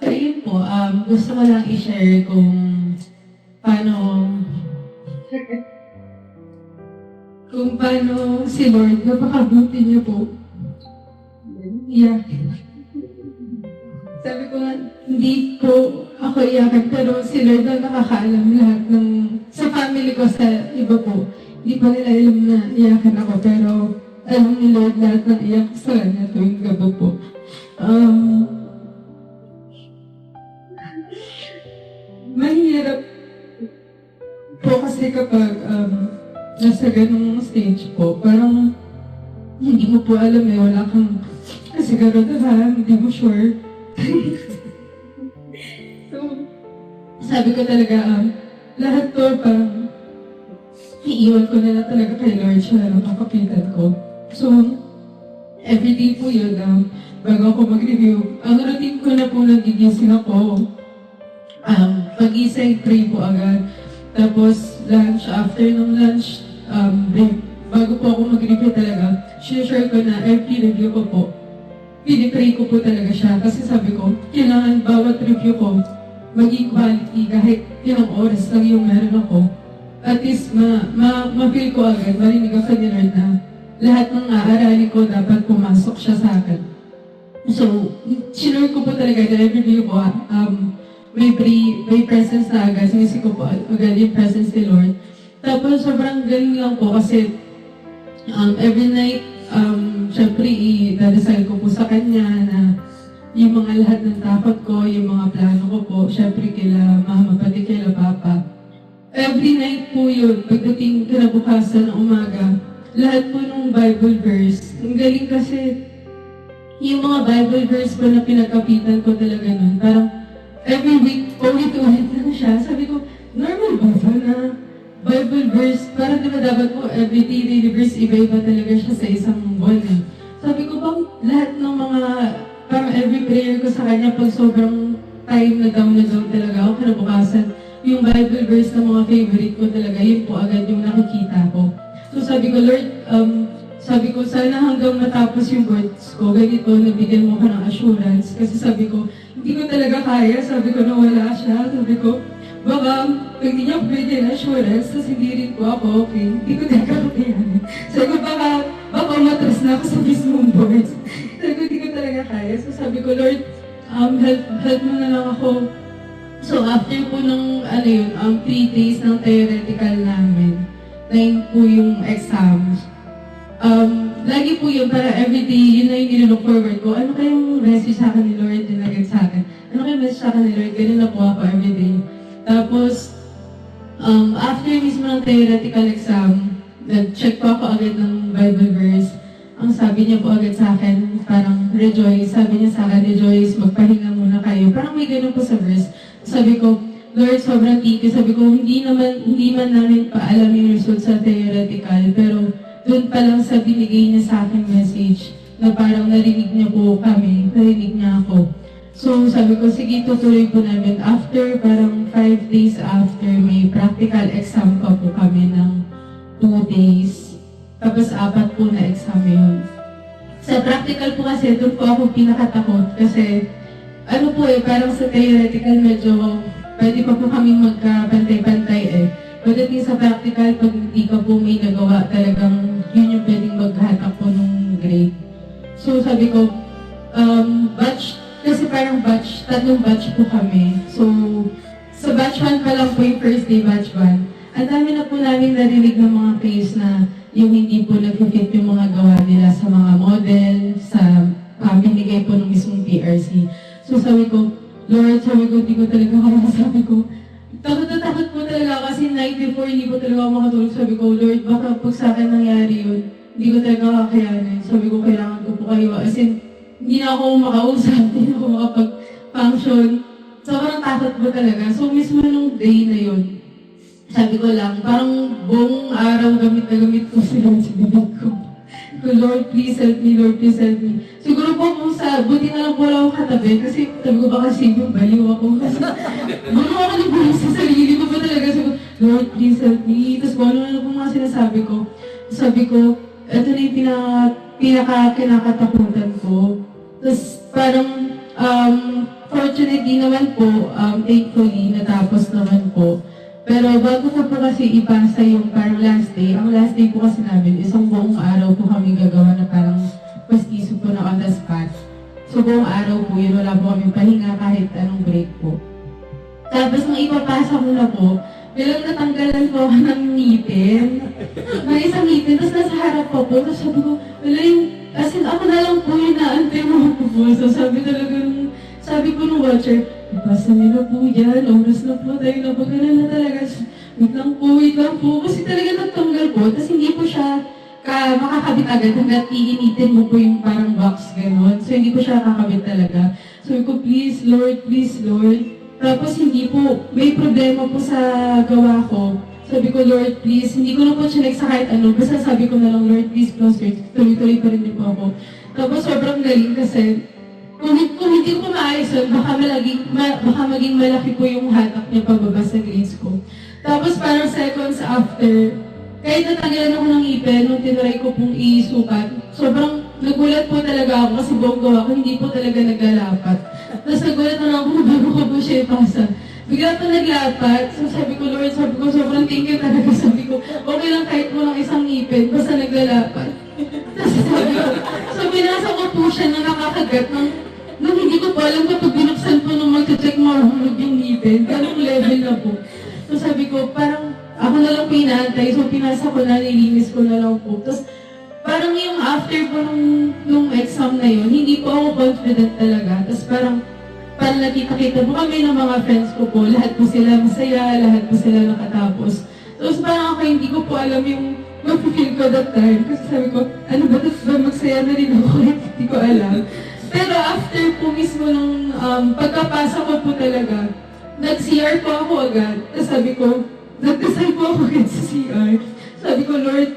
Ayun po, gusto ko lang i-share kung paano si Lord, napakabuti niya po. Yeah. Sabi ko nga, hindi po ako iyakan, pero si Lord ang nakakaalam lahat ng, sa family ko, sa iba po. Hindi pa nila alam na iyakan ako, pero alam ni Lord lahat ng iyak sa kanya tuwing gabi po. Mahirap po kasi kapag nasa ganung stage po, parang hindi mo po alam wala kang kasiguraduhan, hindi mo sure. So, sabi ko talaga, lahat to parang iiwan ko na talaga kay Lord siya ng kakapitan ko. So, everyday po yun, bago ako mag-review, ang routine ko na po nagigising ako, pag-isay, pray po agad. Tapos, lunch, after ng lunch, break. Bago po ako mag-review talaga, share ko na every review ko po, pinipray ko po talaga siya. Kasi sabi ko, kailangan bawat review ko, maging quality kahit ilang oras lang yung meron ako. At least, ma-feel ko agad, marinig ako ni Lord na lahat ng aaralin ko dapat pumasok siya sa akin. So, sinure ko po talaga na every review ko, may presence na agad. Sinisi ko po agad yung presence ni Lord. Tapos, sobrang galing lang po kasi every night, syempre, i-dadasal ko po sa Kanya na yung mga lahat ng takot ko, yung mga plano ko po, syempre kila Mama, pati kila Papa. Every night po yun, pagdating kinabukasan ng umaga, lahat po ng Bible verse, ang galing kasi yung mga Bible verse po na pinagkapitan ko talaga nun, parang every week, ulit-ulit na siya. Sabi ko, normal ba ito na Bible verse? Parang diba dapat po, everyday daily verse, iba-iba talaga siya sa isang buwan eh. Sabi ko, bang lahat ng mga, parang every prayer ko sa Kanya, pag sobrang time na down talaga ako, kinabukasan, yung Bible verse na mga favorite ko talaga, yun po agad yung nakikita ko. So sabi ko, Lord, sabi ko, sana hanggang matapos yung words ko, ganito, nabigyan mo ka ng assurance. Kasi sabi ko, hindi ko talaga kaya. Sabi ko, nawala siya. Sabi ko, baka, pag hindi niya bigyan assurance, tapos hindi rin po ako okay, hindi ko talaga kaya. Sabi ko, baka matras na ako sa mismong words. Sabi ko, hindi ko talaga kaya. So sabi ko, Lord, help mo na lang ako. So after po ng, 3 days ng theoretical namin, 9 po yung exams. Lagi po yun, para everyday, yun na yung nilook forward ko. Ano kayong message sa akin ni Lord din agad sa akin? Ano kayong message sa akin ni Lord? Ganun na po ako everyday. Tapos, after mismo ng theoretical exam, nag-check po ako agad ng Bible verse. Ang sabi niya po agad sa akin, parang rejoice. Sabi niya sa akin, rejoice, magpahinga muna kayo. Parang may ganun po sa verse. Sabi ko, Lord, sobrang thank you. Sabi ko, hindi man namin paalam yung result sa theoretical, pero doon pa lang sa binigay niya sa akin message na parang narinig niya po kami, narinig niya ako. So sabi ko, sige, tutuloy po namin. After, parang 5 days after, may practical exam pa po kami ng 2 days. Tapos 4 po na exam yun. Sa practical po kasi, doon po ako pinakatakot kasi ano po parang sa theoretical medyo pwede pa po kami magkapantay-pantay Pagdating sa practical, pag hindi ka po may nagawa, talagang yun yung pwedeng maghatak po nung grade. So sabi ko, batch, kasi parang batch, 3 batch po kami. So, sa batch 1 pa lang po yung first day batch 1. Ang dami na po namin narinig ng mga case na yung hindi po nag-fit yung mga gawa nila sa mga model, sa binigay po ng mismong PRC. So sabi ko, Lord, sabi ko, hindi ko talaga kaya. Sabi ko, takot na takot po talaga kasi night before, hindi po talaga ako makatulog. Sabi ko, Lord, baka pag sa akin nangyari yun, hindi ko talaga kakayanin. Sabi ko, kailangan ko po kayo. As in, hindi na ako makausap, hindi na ako makapag-function. Sobrang takot po talaga. So, mismo nung day na yun, sabi ko lang, parang buong araw gamit na gamit ko sila sa bibig ko. Lord, please help me, Lord, please help me. Siguro po kung sa, buti na lang po wala akong katabi, kasi sabi ko baka yung baliw ako. Kasi, buno ako nagbuhay sa sarili ko pa talaga. Sabi ko, Lord, please help me. Tapos kung ano po mga sinasabi ko, sabi ko, ito na yung pinaka-kinakatakutan ko. Tapos parang, fortunately naman po, thankfully, natapos naman po. Pero bago ko po kasi ipasa yung parang last day, ang last day po kasi namin, isang buong araw po kami gagawa na parang pastiso po na on the spot. So buong araw po yun, wala po kami pahinga kahit anong break po. Tapos nung ipapasa ko na po, bilang natanggalan po ako ng ngipin, may isang ngipin, tapos nasa harap po po, tapos sabi ko, wala yung, as in, ako na lang po yung naantay mo po po. So sabi talaga nung, sabi ko nung watcher, ipasa nila po yan, oras na po tayo na po, ganun na talaga. Wait lang po, kasi talaga nagtanggal po, tapos hindi po siya makakabit agad hanggat iinitin mo po yung parang box, gano'n. So hindi po siya kakabit talaga. So ko, please Lord. Tapos hindi po, may problema po sa gawa ko. Sabi ko, Lord, please, hindi ko na po chinek sa kahit ano. Basta sabi ko na lang, Lord, please, tuloy-tuloy pa rin din po ako. Tapos sobrang galing kasi, kung hindi ko pa maayos yun, baka maging malaki po yung hatak niya pababa sa grades ko. Tapos parang seconds after, kahit natanggalan ako ng ipin, nung tinry ko pong isukat, sobrang nagulat po talaga ako kasi buong gawa ko, hindi po talaga naglalapat. Tapos nagulat na lang ako bago ko po siya ipasa. Bigla pa naglapat. So sabi ko, Lord, sobrang thank you talaga. Sabi ko, okay lang kahit mo lang isang ngipin, basta naglalapat. Tapos so binasa ko po siya na nakakagat nung hindi ko pa alam kapag binuksan po nung mag-check mahulog yung ngipin. Ganong level na po. So sabi ko, parang ako na lang pinaantay. So pinasa ko na, nilinis ko na lang po. Tapos parang yung after po nung exam na yun, hindi po ako confident talaga. Tapos parang nakita-kita po kami ng mga friends ko po. Lahat po sila masaya, lahat po sila nakatapos. Tapos parang ako hindi ko po alam yung mag-feel ko that time. Kasi sabi ko, ano ba ito ba magsaya na rin ako? Hindi ko alam. Pero after po mismo ng pagkapasa ko po talaga, nag-CR po ako agad. Tapos sabi ko, nagdasal po ako agad sa CR. Sabi ko, Lord,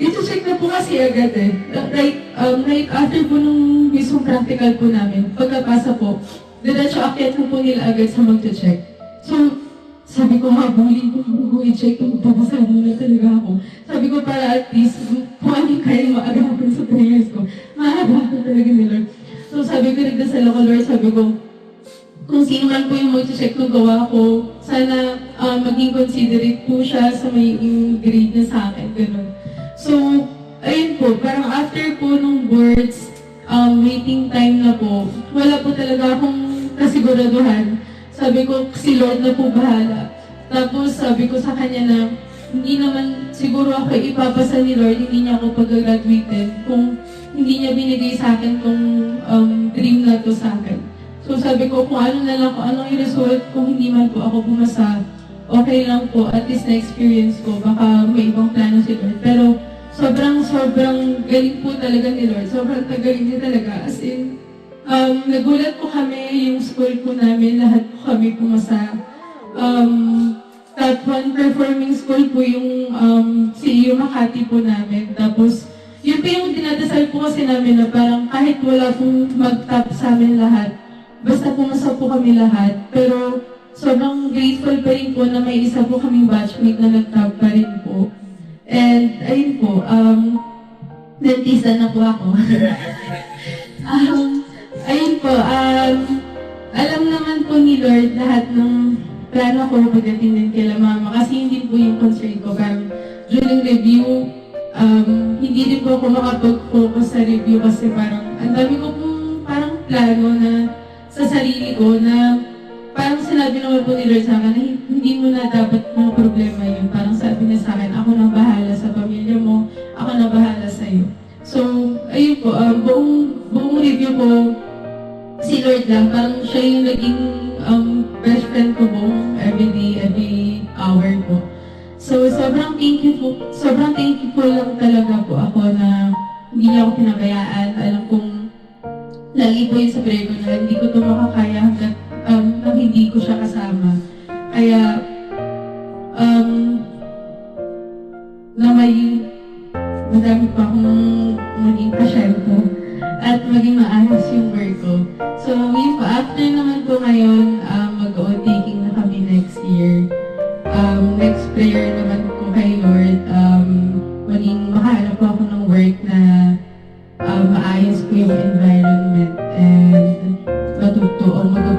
ito-check na po kasi agad eh. Right after po nung mismong practical po namin, pagkapasa po, diretso akyat na po nila agad sa mag-check. So, sabi ko, habulin ko i-check kung papasal na talaga ako. Sabi ko, para at least, kung ano kaya maagapan sa prayers ko, maagapan talaga ni Lord. So, sabi ko, nagdasal ako, Lord, sabi ko, kung sino man po yung mag-check ng gawa ko, sana maging considerate po siya sa may grade na sa akin, gano'n. So, ayun po, parang after po nung boards, waiting time na po, wala po talaga akong kasiguraduhan. Sabi ko, si Lord na po bahala. Tapos sabi ko sa kanya na, hindi naman siguro ako ipapasa ni Lord, hindi niya ako pag-graduated kung hindi niya binigay sa akin tong dream na to sa akin. So sabi ko, kung ano na lang, kung anong i-result, kung hindi man po ako bumasa, okay lang po, at least na-experience ko, baka may ibang plano si Lord. Pero sobrang galing po talaga ni Lord. Sobrang tagaling niya talaga. As in, nagulat po kami, yung school po namin, lahat po kami pumasa. Top 1 performing school po yung CEU Makati po namin. Tapos, yun po yung dinadasal po kasi namin na parang kahit wala pong mag-top sa amin lahat, basta pumasa po kami lahat. Pero sobrang grateful pa rin po na may isa po kaming batchmate na nag-top pa rin po. And ayun po, dentista na po ako. Ayun po, alam naman po ni Lord lahat ng plano ko pagdating din kay Mama. Kasi hindi po yung concern ko. Parang during review, hindi din po ako makapag-focus sa review kasi parang ang dami ko pong parang plano na sa sarili ko na parang sinabi naman po ni Lord sa akin na hindi mo na dapat mga problema yun. Parang sabi niya sa akin, ako na bahala sa pamilya mo, ako na bahala sa'yo. So, ayun po, buong review ko, si Lord lang, parang siya yung naging best friend ko buong every hour po. So, sobrang thankful lang talaga po ako na hindi niya ako pinabayaan. Alam kong lagi po yun sa prayer ko na hindi ko ito makakaya hanggat nang hindi ko siya kasama. Kaya, na madami pa akong maging pasyento at maging maayos yung work ko. So, yun po, after naman po ngayon, mag-o-taking na kami next year. Next prayer naman ko kay Lord, maging makahanap po ako ng work na maayos po yung environment. and matuto o